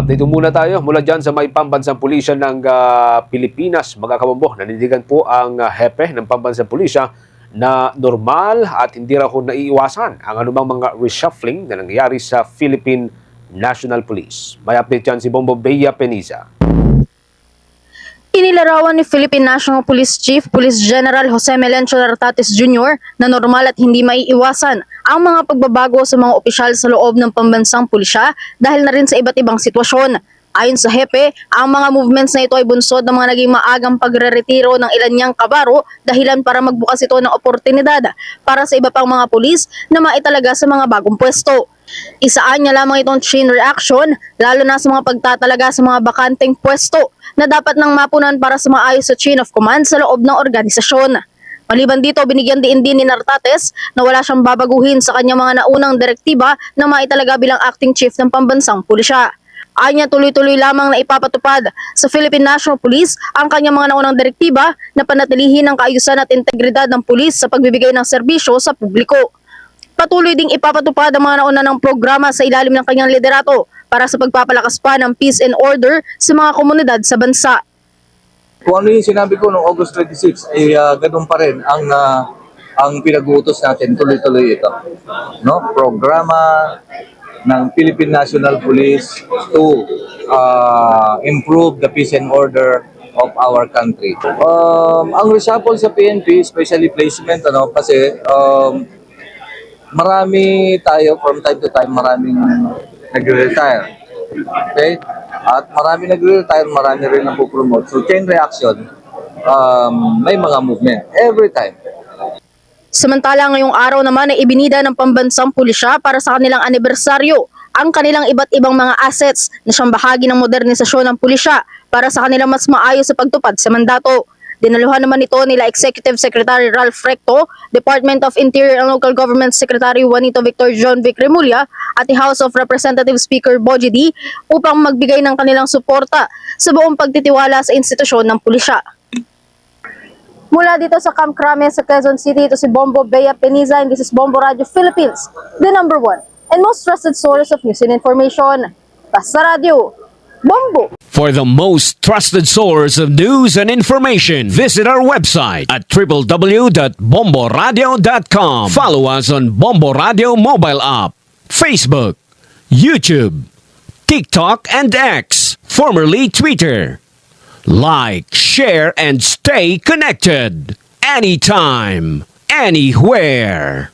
Dito muna tayo mula dyan sa may pambansang pulisya ng Pilipinas. Mga kabombo, nanindigan po ang hepe ng pambansang pulisya na normal at hindi raw naiiwasan ang anumang mga reshuffling na nangyayari sa Philippine National Police. May update dyan si Bombo Bea Peniza. Inilarawan ni Philippine National Police Chief Police General Jose Melencio Nartates Jr. na normal at hindi maiiwasan ang mga pagbabago sa mga opisyal sa loob ng pambansang pulisya dahil na rin sa iba't ibang sitwasyon. Ayon sa hepe, ang mga movements na ito ay bunsod ng mga naging maagang pagre-retiro ng ilan niyang kabaro dahilan para magbukas ito ng oportunidad para sa iba pang mga pulis na maitalaga sa mga bagong pwesto. Isaan niya lamang itong chain reaction lalo na sa mga pagtatalaga sa mga bakanteng pwesto na dapat nang mapunan para sa maayos sa chain of command sa loob ng organisasyon. Maliban dito, binigyan din ni Nartates na wala siyang babaguhin sa kanyang mga naunang direktiba na maitalaga bilang acting chief ng pambansang pulisya. Anya tuloy-tuloy lamang na ipapatupad sa Philippine National Police ang kanyang mga naunang direktiba na panatilihin ang kaayusan at integridad ng pulis sa pagbibigay ng serbisyo sa publiko. Patuloy ding ipapatupad ang mga nauna ng programa sa ilalim ng kanyang liderato para sa pagpapalakas pa ng peace and order sa mga komunidad sa bansa. Kung ano yung sinabi ko noong August 26, ganun pa rin ang pinag-uutos natin, tuloy-tuloy ito. No? Programa ng Philippine National Police to improve the peace and order of our country. Ang reshuffle sa PNP, especially placement, kasi marami tayo, from time to time, maraming nagre-retire. Okay? At marami nagre-retire, marami rin ang pupromote. So, chain reaction, may mga movement every time. Samantala ngayong araw naman ay ibinida ng pambansang pulisya para sa kanilang anibersaryo ang kanilang iba't ibang mga assets na siyang bahagi ng modernisasyon ng pulisya para sa kanilang mas maayos sa pagtupad sa mandato. Dinaluhan naman ito nila Executive Secretary Ralph Recto, Department of Interior and Local Government Secretary Juanito Victor John Vic Remulla at the House of Representatives Speaker Bogie D upang magbigay ng kanilang suporta sa buong pagtitiwala sa institusyon ng pulisya. Mula dito sa Camp Crame sa Quezon City, ito si Bombo Bea Peniza and this is Bombo Radio Philippines, the #1 and most trusted source of news and information. Basta Radio, Bombo! For the most trusted source of news and information, visit our website at www.bomboradio.com. Follow us on Bombo Radio mobile app, Facebook, YouTube, TikTok, and X, formerly Twitter. Like, share, and stay connected. Anytime, anywhere.